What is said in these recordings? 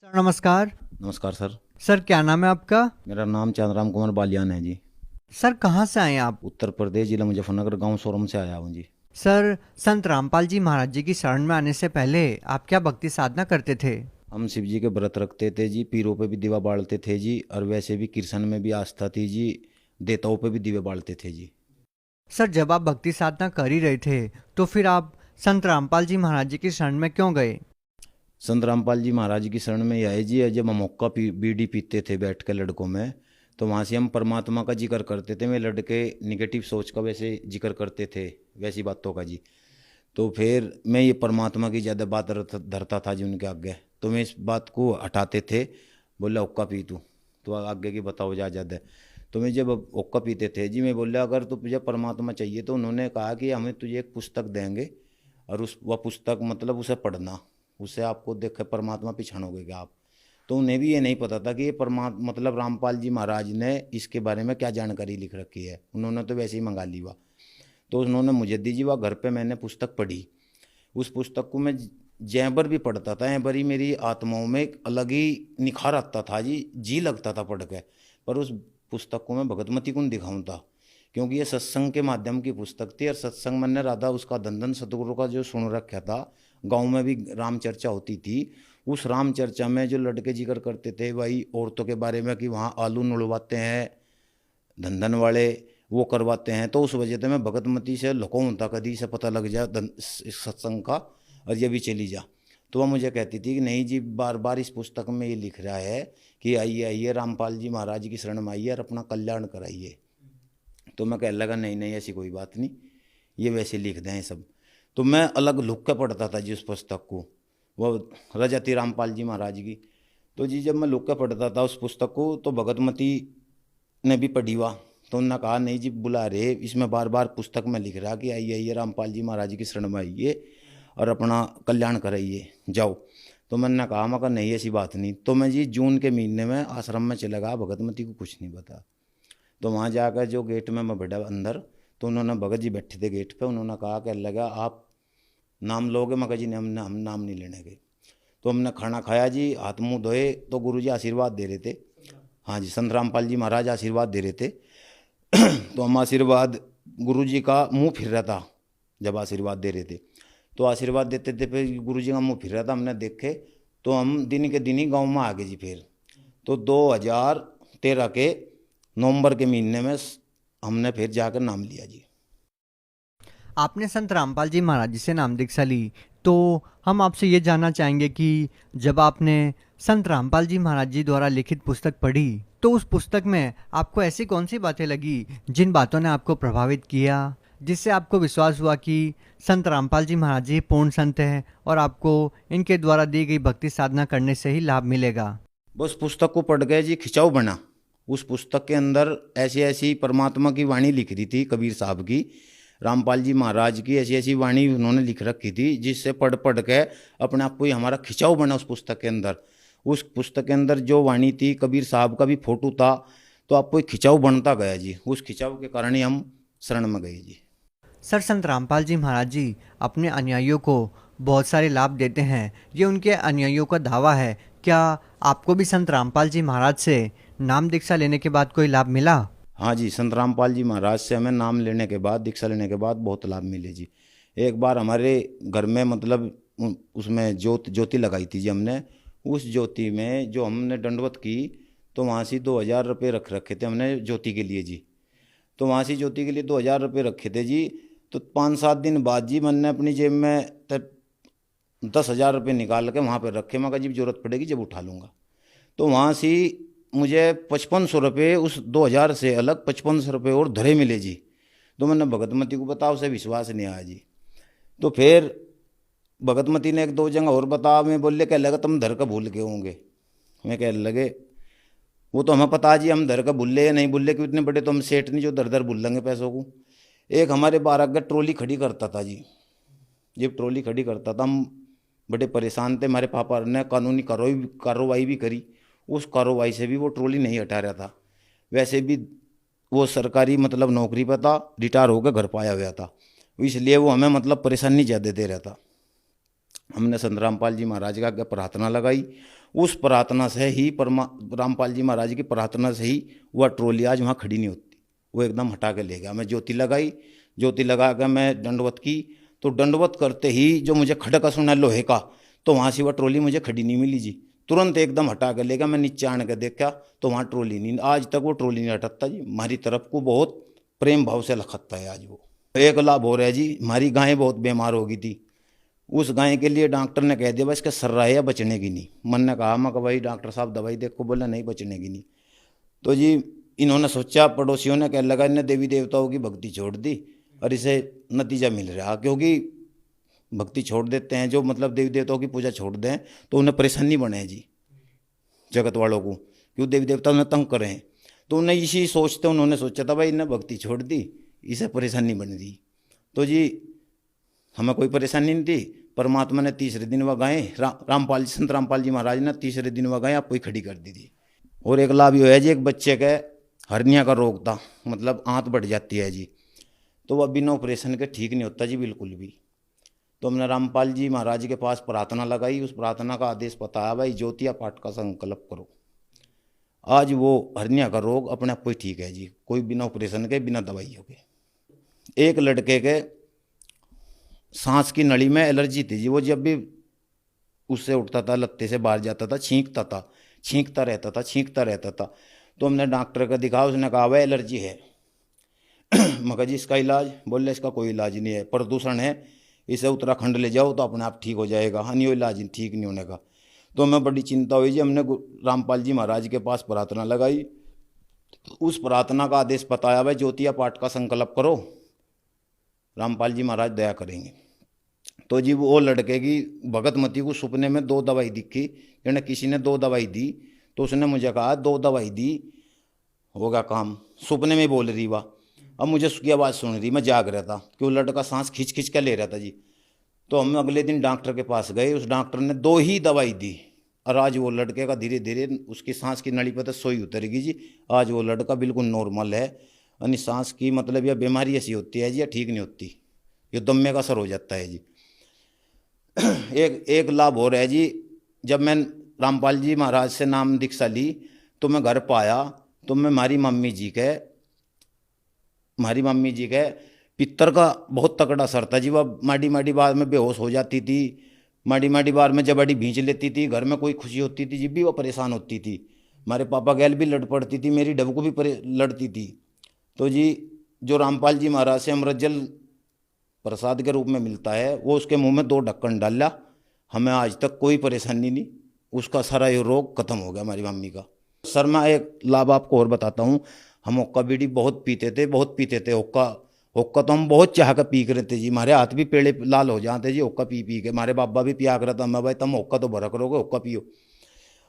Sir नमस्कार। नमस्कार sir. Sir क्या नाम है आपका? मेरा नाम चंद्रराम कुमार बालियान है जी। सर कहाँ से आए हैं आप? उत्तर प्रदेश जिला मुजफ्फरनगर गांव सोरम से आया हूँ जी। सर संत रामपाल जी महाराज जी की शरण में आने से पहले आप क्या भक्ति साधना करते थे? हम शिव जी के व्रत रखते थे जी, पीरों पे भी दिवा बालते थे जी, और वैसे भी कृष्ण में भी आस्था थी जी, देवताओं पे भी दिवे बालते थे जी। सर जब आप भक्ति साधना कर ही रहे थे तो फिर आप संत रामपाल जी महाराज जी की शरण में क्यों गए? संत रामपाल जी महाराज की शरण में यह है जी, जब हम हुक्का बीड़ी पीते थे बैठ के लड़कों में, तो वहाँ से हम परमात्मा का जिक्र करते थे। वे लड़के निगेटिव सोच का वैसे जिक्र करते थे, वैसी बातों का जी। तो फिर मैं ये परमात्मा की ज़्यादा बात धरता था जी उनके आगे, तो मैं इस बात को हटाते थे। बोला हुक्का पी तू, तो आगे की बताओ जा ज़्यादा। तो मैं जब हुक्का पीते थे जी, मैं बोला अगर तुझे परमात्मा चाहिए तो उन्होंने कहा कि हमें तुझे एक पुस्तक देंगे, और उस वह पुस्तक मतलब उसे पढ़ना, उससे आपको देख परमात्मा पहचानोगे क्या आप। तो उन्हें भी ये नहीं पता था कि ये परमात्मा मतलब रामपाल जी महाराज ने इसके बारे में क्या जानकारी लिख रखी है, उन्होंने तो वैसे ही मंगा ली वह। तो उन्होंने मुझे दी जी वह, घर पे मैंने पुस्तक पढ़ी। उस पुस्तक को मैं जय भर भी पढ़ता था, यहाँ भरी मेरी आत्माओं में एक अलग ही निखार आता था जी लगता था पढ़ के। पर उस पुस्तक को मैं भगतमती को दिखाऊं था, क्योंकि ये सत्संग के माध्यम की पुस्तक थी, और सत्संग मैंने राधा उसका धंधन सतगुरु का जो सुन रखा था, गांव में भी राम चर्चा होती थी। उस राम चर्चा में जो लड़के जिक्र करते थे भाई औरतों के बारे में कि वहाँ आलू नुड़वाते हैं धंधन वाले, वो करवाते हैं, तो उस वजह से मैं भगतमती से लुकाऊं था कदी से पता लग जाए इस सत्संग का, और ये भी चली जा। तो वह मुझे कहती थी कि नहीं जी, बार बार इस पुस्तक में ये लिख रहा है कि आइए आइए रामपाल जी महाराज की शरण में आइए और अपना कल्याण कराइए। तो मैं कहने लगा नहीं नहीं ऐसी कोई बात नहीं, ये वैसे लिख दें सब। तो मैं अलग लुक के पढ़ता था जी उस पुस्तक को, वो रजती रामपाल जी महाराज की। तो जी जब मैं लुक के पढ़ता था उस पुस्तक को, तो भगतमती ने भी पढ़ी हुआ। तो उन्होंने कहा नहीं जी बुला रहे, इसमें बार बार पुस्तक में लिख रहा कि आइए आइए रामपाल जी महाराज की शरण में आइए और अपना कल्याण कराइए जाओ। तो मैंने कहा मगर नहीं ऐसी बात नहीं। तो मैं जी जून के महीने में आश्रम में चला गया, भगतमती को कुछ नहीं पता। तो वहाँ जाकर जो गेट में मैं बैठा अंदर, तो उन्होंने भगत जी बैठे थे गेट पे, उन्होंने कहा कि लगा आप नाम लोगे? मगर जी ने हम नाम नहीं लेने गए। तो हमने खाना खाया जी, हाथ मुँह धोए, तो गुरु जी आशीर्वाद दे रहे थे। हाँ जी, संत रामपाल जी महाराज आशीर्वाद दे रहे थे। तो हम आशीर्वाद, गुरु जी का मुंह फिर रहा था जब आशीर्वाद दे रहे थे, तो आशीर्वाद देते थे, फिर गुरु जी का मुंह फिर रहा था, हमने देखे। तो हम दिन के दिन ही गाँव में आ गए जी। फिर तो 2013 के नवंबर के महीने में हमने फिर जाकर नाम लिया जी। आपने संत रामपाल जी महाराज जी से नाम दीक्षा ली, तो हम आपसे ये जानना चाहेंगे कि जब आपने संत रामपाल जी महाराज जी द्वारा लिखित पुस्तक पढ़ी तो उस पुस्तक में आपको ऐसी कौन सी बातें लगी जिन बातों ने आपको प्रभावित किया, जिससे आपको विश्वास हुआ कि संत रामपाल जी महाराज जी पूर्ण संत हैं और आपको इनके द्वारा दी गई भक्ति साधना करने से ही लाभ मिलेगा? बस पुस्तक को पढ़ गए जी, खिंचाव बना। उस पुस्तक के अंदर ऐसी ऐसी परमात्मा की वाणी लिख रही थी, कबीर साहब की, रामपाल जी महाराज की ऐसी ऐसी वाणी उन्होंने लिख रखी थी, जिससे पढ़ पढ़ के अपने आप को ही हमारा खिंचाव बना उस पुस्तक के अंदर। उस पुस्तक के अंदर जो वाणी थी, कबीर साहब का भी फोटो था, तो आपको एक खिंचाव बनता गया जी। उस खिंचाव के कारण ही हम शरण में गए जी। सर संत रामपाल जी महाराज जी अपने अनुयायियों को बहुत सारे लाभ देते हैं, ये उनके अनुयायियों का दावा है। क्या आपको भी संत रामपाल जी महाराज से नाम दीक्षा लेने के बाद कोई लाभ मिला? हाँ जी, संत रामपाल जी महाराज से हमें नाम लेने के बाद, दीक्षा लेने के बाद बहुत लाभ मिले जी। एक बार हमारे घर में मतलब उसमें ज्योति लगाई थी जी हमने। उस ज्योति में जो हमने दंडवत की, तो वहाँ से 2000 रुपये रख रखे थे हमने ज्योति के लिए जी। तो वहाँ से ज्योति के लिए 2000 रुपये रखे थे जी। तो 5-7 दिन बाद जी मैंने अपनी जेब में तब 10,000 रुपये निकाल के वहाँ पर रखे, मगर जब जरूरत पड़ेगी जब उठा लूँगा। तो वहाँ से मुझे 5500 रुपये, उस 2000 से अलग 5500 रुपये और धरे मिले जी। तो मैंने भगतमती को बताया, उसे विश्वास नहीं आया जी। तो फिर भगतमती ने 1-2 जगह और बताया, मैं बोले कह लगा तुम धर का भूल के होंगे। मैं कह लगे वो तो हमें पता है जी, हम धर का भूल ले या नहीं भूल ले, क्योंकि इतने बड़े तो हम सेठ नहीं जो दर दर भूल लेंगे पैसों को। एक हमारे बारह का ट्रॉली खड़ी करता था जी। जब ट्रॉली खड़ी करता था हम बड़े परेशान थे, हमारे पापा ने कानूनी कार्रवाई भी करी। उस कार्रवाई से भी वो ट्रॉली नहीं हटा रहा था। वैसे भी वो सरकारी मतलब नौकरी पर था, रिटायर होकर घर पाया हुआ था, इसलिए वो हमें मतलब परेशानी ज़्यादा दे रहा था। हमने संत रामपाल जी महाराज का आगे प्रार्थना लगाई, उस प्रार्थना से ही रामपाल जी महाराज की प्रार्थना से ही वह ट्रॉली आज वहाँ खड़ी नहीं होती। वो एकदम हटा के ले गया। मैं ज्योति लगाई, ज्योति लगा कर मैं दंडवत की, तो दंडवत करते ही जो मुझे खटका सुना लोहे का, तो वहाँ से वह ट्रॉली मुझे खड़ी नहीं मिली जी। तुरंत एकदम हटा के ले गया। मैं नीचे आने के देखा तो वहाँ ट्रॉली नहीं, आज तक वो ट्रॉली नहीं हटता जी। हमारी तरफ को बहुत प्रेम भाव से लखता है आज वो। एक लाभ हो रहा है जी, हमारी गाय बहुत बीमार हो गई थी। उस गाय के लिए डॉक्टर ने कह दिया बस इसका सर्रा है या बचने की नहीं। मन ने कहा मैं भाई डॉक्टर साहब दवाई देखो, बोला नहीं बचने की नहीं। तो जी इन्होंने सोचा, पड़ोसियों ने कहने लगा इन्हें देवी देवताओं की भक्ति छोड़ दी और इसे नतीजा मिल रहा। क्योंकि भक्ति छोड़ देते हैं जो, मतलब देवी देवताओं की पूजा छोड़ दें तो उन्हें परेशानी बने जी जगत वालों को, क्यों देवी देवता उन्हें तंग करें। तो उन्हें इसी सोचते उन्होंने सोचा था भाई इन्हें भक्ति छोड़ दी, इसे परेशानी बन दी। तो जी हमें कोई परेशानी नहीं थी। परमात्मा ने तीसरे दिन वह गाय रामपाल जी, संत रामपाल जी महाराज ने तीसरे दिन वह गाय आपको ही खड़ी कर दी थी। और एक लाभ ये है जी, एक बच्चे के हर्निया का रोग था, मतलब आंत बढ़ जाती है जी, तो वह बिना ऑपरेशन के ठीक नहीं होता जी बिल्कुल भी। तो हमने रामपाल जी महाराज के पास प्रार्थना लगाई, उस प्रार्थना का आदेश बताया भाई ज्योतिया पाठ का संकल्प करो। आज वो हर्निया का रोग अपने आप को ही ठीक है जी, कोई बिना ऑपरेशन के, बिना दवाइयों के। एक लड़के के सांस की नली में एलर्जी थी जी, वो जब भी उससे उठता था लत्ते से बाहर जाता था छींकता रहता था। तो हमने डॉक्टर को दिखाया, उसने कहा भाई एलर्जी है। मगर जी इसका इलाज, बोले इसका कोई इलाज नहीं है, प्रदूषण है, इसे उत्तराखंड ले जाओ तो अपने आप ठीक हो जाएगा। हाँ नहीं, वो इलाज ठीक नहीं होने का। तो हमें बड़ी चिंता हुई जी, हमने रामपाल जी महाराज के पास प्रार्थना लगाई, उस प्रार्थना का आदेश बताया भाई ज्योतिया पाठ का संकल्प करो, रामपाल जी महाराज दया करेंगे। तो जी वो लड़के की भगतमती को सपने में 2 दवाई दिखी, यानी किसी ने 2 दवाई दी। तो उसने मुझे कहा 2 दवाई दी होगा काम, सपने में बोल रही वह। अब मुझे उसकी आवाज़ सुन रही, मैं जाग रहा था कि वो लड़का सांस खींच खींच के ले रहा था जी। तो हम अगले दिन डॉक्टर के पास गए, उस डॉक्टर ने 2 ही दवाई दी और आज वो लड़के का धीरे धीरे उसकी सांस की नली पर तो सोई उतरेगी जी। आज वो लड़का बिल्कुल नॉर्मल है। यानी सांस की मतलब यह बीमारी ऐसी होती है जी, या ठीक नहीं होती, ये दम्मे का असर हो जाता है जी। एक लाभ हो रहा है जी, जब मैं रामपाल जी महाराज से नाम दीक्षा ली तो मैं घर पाया तो मैं हमारी मम्मी जी के पित्तर का बहुत तगड़ा असर था जी। वह माड़ी बार में बेहोश हो जाती थी, माड़ी बार में जबड़ी भींच लेती थी, घर में कोई खुशी होती थी जब भी वह परेशान होती थी। हमारे पापा गैल भी लड़ पड़ती थी, मेरी डब को भी लड़ती थी। तो जी जो रामपाल जी महाराज से अमृत जल प्रसाद के रूप में मिलता है, वो उसके मुंह में 2 ढक्कन डाला, हमें आज तक कोई परेशानी नहीं, उसका सारा ये रोग खत्म हो गया हमारी मम्मी का। सर मैं एक लाभ आपको और बताता हूँ, हम हुक्का बीड़ी बहुत पीते थे। हुक्का तो हम बहुत चाह कर पी कर थे जी, हमारे हाथ भी पेड़े लाल हो जाते जी हुक्का पी पी के। हमारे बाबा भी पिया कर था, मैं भाई तुम हुक्का तो भरा करोगे, हुक्का पियो।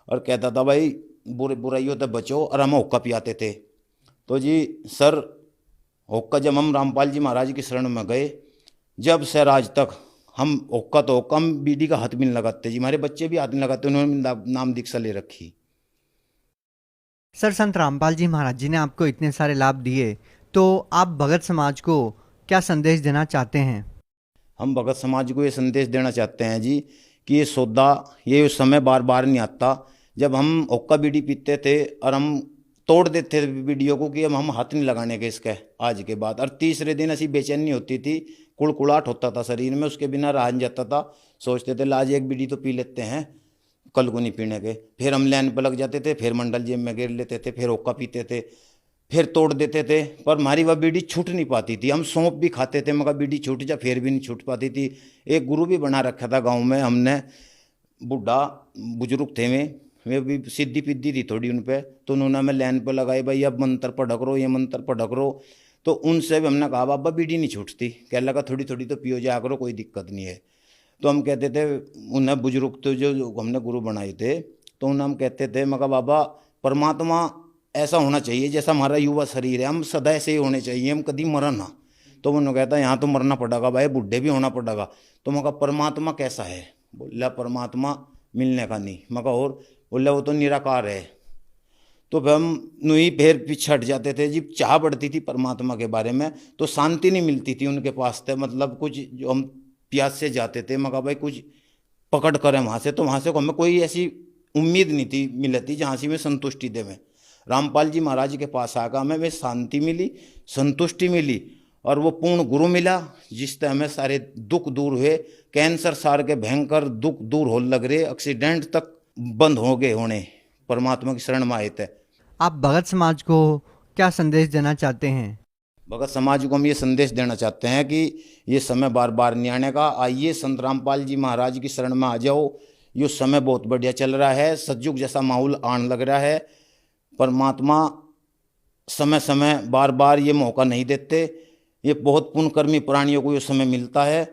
और कहता था भाई बुराइयों से बचो, और हम हुक्का पियाते थे। तो जी सर हुक्का जब हम रामपाल जी महाराज की शरण में गए, जब सर आज तक हम हुक्का तो हुक्का, हम बीड़ी का हाथ भी नहीं लगाते जी, हमारे बच्चे भी हाथ नहीं लगाते, उन्होंने नाम दीक्षा ले रखी। सर संत रामपाल जी महाराज जी ने आपको इतने सारे लाभ दिए, तो आप भगत समाज को क्या संदेश देना चाहते हैं? हम भगत समाज को ये संदेश देना चाहते हैं जी कि ये सौदा, ये समय बार बार नहीं आता। जब हम हुक्का बीड़ी पीते थे और हम तोड़ देते थे बीड़ियों को कि हम हाथ नहीं लगाने के इसके आज के बाद, और तीसरे दिन ऐसी बेचैनी होती थी, कुड़कुड़ाहट होता था शरीर में, उसके बिना रहा नहीं जाता था। सोचते थे आज एक बीड़ी तो पी लेते हैं, कल को नहीं पीने के। फिर हम लाइन पर लग जाते थे, फिर मंडल जेब में गिर लेते थे, फिर हुक्का पीते थे, फिर तोड़ देते थे, पर हमारी वह बीड़ी छूट नहीं पाती थी। हम सौंप भी खाते थे मगर बीड़ी छूट जा, फिर भी नहीं छूट पाती थी। एक गुरु भी बना रखा था गांव में हमने, बूढ़ा बुजुर्ग थे वे भी सिद्धि पिद्धि थी थोड़ी उन पर, तो उन्होंने हमें लाइन पर लगाई भाई अब मंत्र पढ़ करो, ये मंत्र पढ़ करो। तो उनसे भी हमने कहा बाबा बीड़ी नहीं छूटती, कह लगा थोड़ी थोड़ी तो पियो जा करो, कोई दिक्कत नहीं है। तो हम कहते थे उन्हें, बुजुर्ग तो जो हमने गुरु बनाए थे, तो उन्हें हम कहते थे मगर बाबा परमात्मा ऐसा होना चाहिए जैसा हमारा युवा शरीर है, हम सदा ऐसे ही होने चाहिए, हम कभी मरा ना। तो उन्होंने कहता यहाँ तो मरना पड़ेगा भाई, बूढ़े भी होना पड़ेगा। तो मगर परमात्मा कैसा है? बोला परमात्मा मिलने का नहीं, मगर और बोला वो तो निराकार है। तो फिर हम नुई फिर पीछे हट जाते थे जी, चाह बढ़ती थी परमात्मा के बारे में, तो शांति नहीं मिलती थी उनके पास थे, मतलब कुछ जो हम प्यास से जाते थे मगर भाई कुछ पकड़ करें वहाँ से, तो वहाँ से हमें कोई ऐसी उम्मीद नहीं थी मिलती, जहाँ से मैं संतुष्टि दे में रामपाल जी महाराज के पास आकर हमें वे शांति मिली, संतुष्टि मिली और वो पूर्ण गुरु मिला, जिससे हमें सारे दुख दूर हुए। कैंसर सार के भयंकर दुख दूर हो लग रहे, एक्सीडेंट तक बंद हो गए होने, परमात्मा की शरण में आए थे। आप भगत समाज को क्या संदेश देना चाहते हैं? भगत समाज को हम ये संदेश देना चाहते हैं कि ये समय बार बार नहीं आने का। आइए संत रामपाल जी महाराज की शरण में आ जाओ। ये समय बहुत बढ़िया चल रहा है, सतयुग जैसा माहौल आने लग रहा है। परमात्मा समय समय बार बार ये मौका नहीं देते। ये बहुत पुण्यकर्मी प्राणियों को ये समय मिलता है।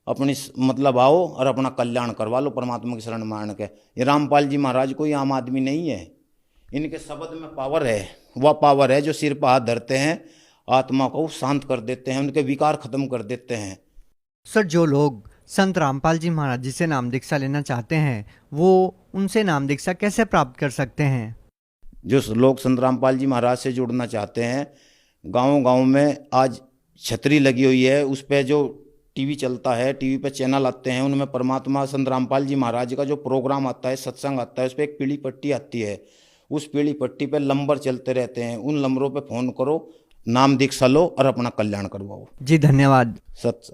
अपनी मतलब आओ और अपना कल्याण करवा लो परमात्मा की शरण में आने के। ये रामपाल जी महाराज कोई आम आदमी नहीं है, इनके शब्द में पावर है। वह पावर है जो सिर पर हाथ धरते हैं, आत्मा को शांत कर देते हैं, उनके विकार खत्म कर देते हैं। सर, जो लोग संत रामपाल जी महाराज जी से नाम दीक्षा लेना चाहते हैं वो उनसे नाम दीक्षा कैसे प्राप्त कर सकते हैं? जो लोग संत रामपाल जी महाराज से जुड़ना चाहते हैं, गांव गांव में आज छतरी लगी हुई है, उस पर जो टीवी चलता है, टीवी पे चैनल आते हैं, उनमें परमात्मा संत रामपाल जी महाराज का जो प्रोग्राम आता है, सत्संग आता है, उस पर एक पीली पट्टी आती है। उस पीली पट्टी पे नंबर चलते रहते हैं, उन नंबरों पे फ़ोन करो, नाम दीक्षा लो और अपना कल्याण करवाओ। जी धन्यवाद। सत